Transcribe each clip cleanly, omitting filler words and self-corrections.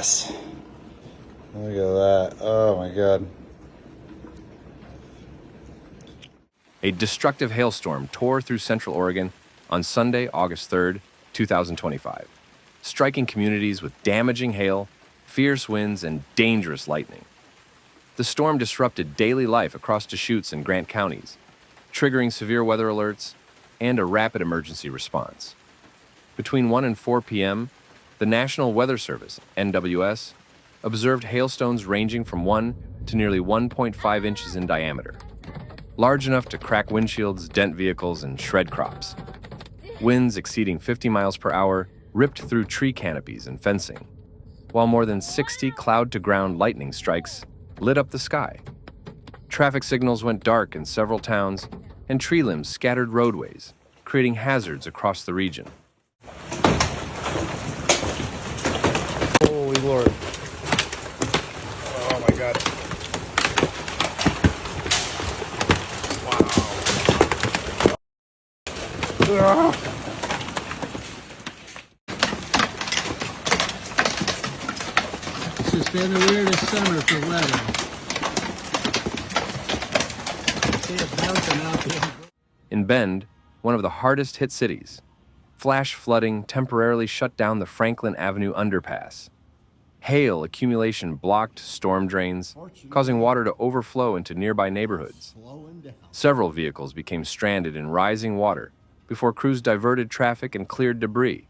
glass. Look at that. Oh my God. A destructive hailstorm tore through central Oregon on Sunday, August 3rd, 2025, striking communities with damaging hail, fierce winds, and dangerous lightning. The storm disrupted daily life across Deschutes and Grant counties, triggering severe weather alerts and a rapid emergency response. Between 1 and 4 p.m., the National Weather Service, NWS, observed hailstones ranging from 1 to nearly 1.5 inches in diameter, large enough to crack windshields, dent vehicles, and shred crops. Winds exceeding 50 miles per hour ripped through tree canopies and fencing, while more than 60 cloud-to-ground lightning strikes lit up the sky. Traffic signals went dark in several towns, and tree limbs scattered roadways, creating hazards across the region. Holy Lord. Oh my God. Wow. This has been the weirdest summer for weather. See it bouncing out there. In Bend, one of the hardest-hit cities, flash flooding temporarily shut down the Franklin Avenue underpass. Hail accumulation blocked storm drains, causing water to overflow into nearby neighborhoods. Several vehicles became stranded in rising water before crews diverted traffic and cleared debris.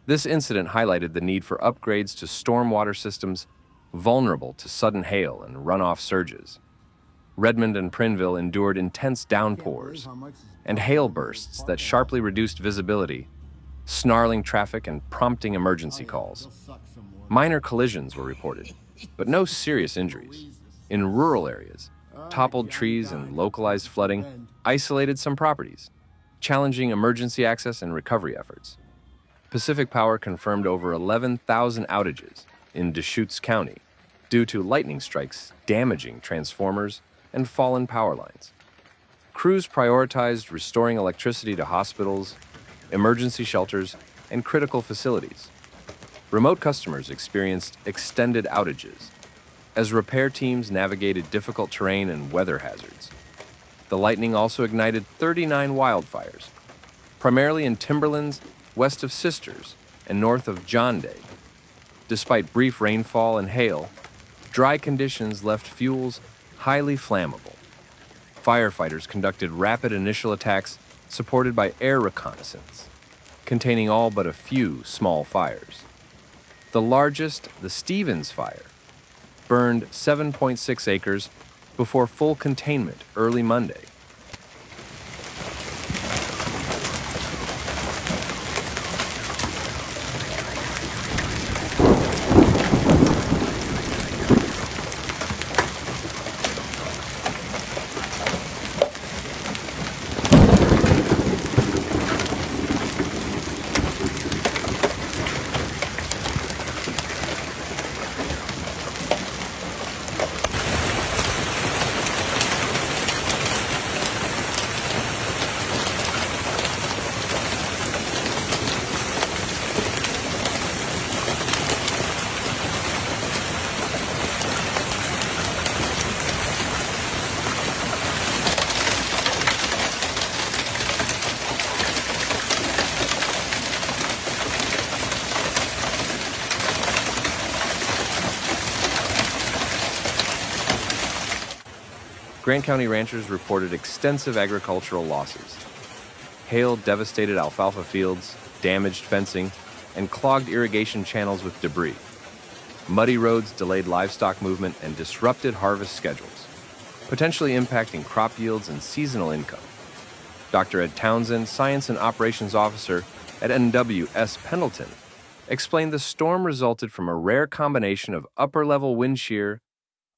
This incident highlighted the need for upgrades to stormwater systems vulnerable to sudden hail and runoff surges. Redmond and Prineville endured intense downpours and hail bursts that sharply reduced visibility, snarling traffic and prompting emergency calls. Minor collisions were reported, but no serious injuries. In rural areas, toppled trees and localized flooding isolated some properties, challenging emergency access and recovery efforts. Pacific Power confirmed over 11,000 outages in Deschutes County due to lightning strikes damaging transformers and fallen power lines. Crews prioritized restoring electricity to hospitals, emergency shelters, and critical facilities. Remote customers experienced extended outages as repair teams navigated difficult terrain and weather hazards. The lightning also ignited 39 wildfires, primarily in timberlands west of Sisters and north of John Day. Despite brief rainfall and hail, dry conditions left fuels highly flammable. Firefighters conducted rapid initial attacks supported by air reconnaissance, containing all but a few small fires. The largest, the Stevens Fire, burned 7.6 acres before full containment early Monday. Grant County ranchers reported extensive agricultural losses. Hail devastated alfalfa fields, damaged fencing, and clogged irrigation channels with debris. Muddy roads delayed livestock movement and disrupted harvest schedules, potentially impacting crop yields and seasonal income. Dr. Ed Townsend, Science and Operations Officer at NWS Pendleton, explained the storm resulted from a rare combination of upper-level wind shear,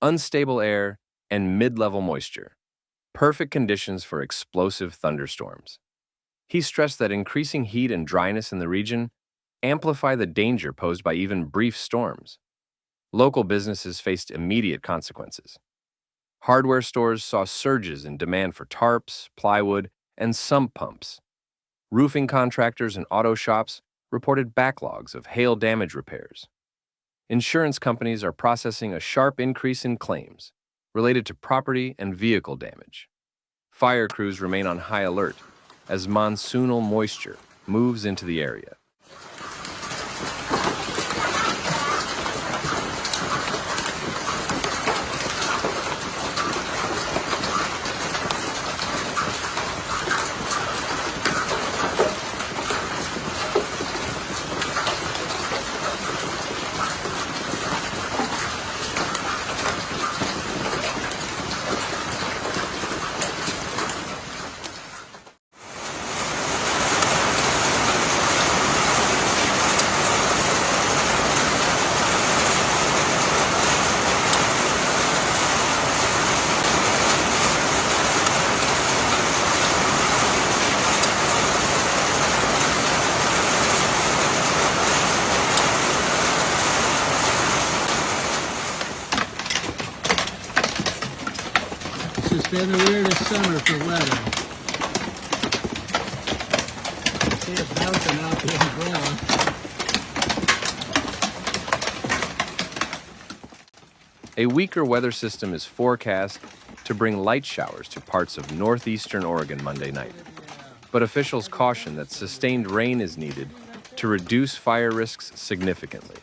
unstable air, and mid-level moisture, perfect conditions for explosive thunderstorms. He stressed that increasing heat and dryness in the region amplify the danger posed by even brief storms. Local businesses faced immediate consequences. Hardware stores saw surges in demand for tarps, plywood, and sump pumps. Roofing contractors and auto shops reported backlogs of hail damage repairs. insurance companies are processing a sharp increase in claims related to property and vehicle damage. Fire crews remain on high alert as monsoonal moisture moves into the area. This has been the weirdest summer for weather. See it bouncing out the ground. A weaker weather system is forecast to bring light showers to parts of northeastern Oregon Monday night. But officials caution that sustained rain is needed to reduce fire risks significantly.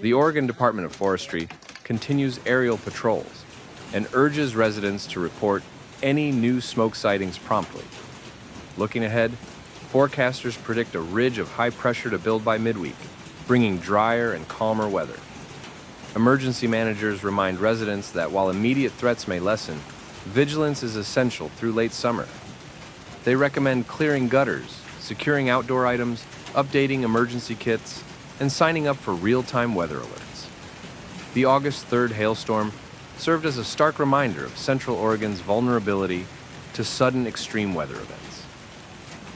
The Oregon Department of Forestry continues aerial patrols and urges residents to report any new smoke sightings promptly. Looking ahead, forecasters predict a ridge of high pressure to build by midweek, bringing drier and calmer weather. Emergency managers remind residents that while immediate threats may lessen, vigilance is essential through late summer. They recommend clearing gutters, securing outdoor items, updating emergency kits, and signing up for real-time weather alerts. The August 3rd hailstorm served as a stark reminder of Central Oregon's vulnerability to sudden extreme weather events.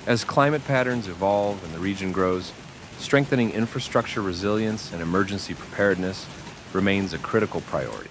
As climate patterns evolve and the region grows, strengthening infrastructure resilience and emergency preparedness remains a critical priority.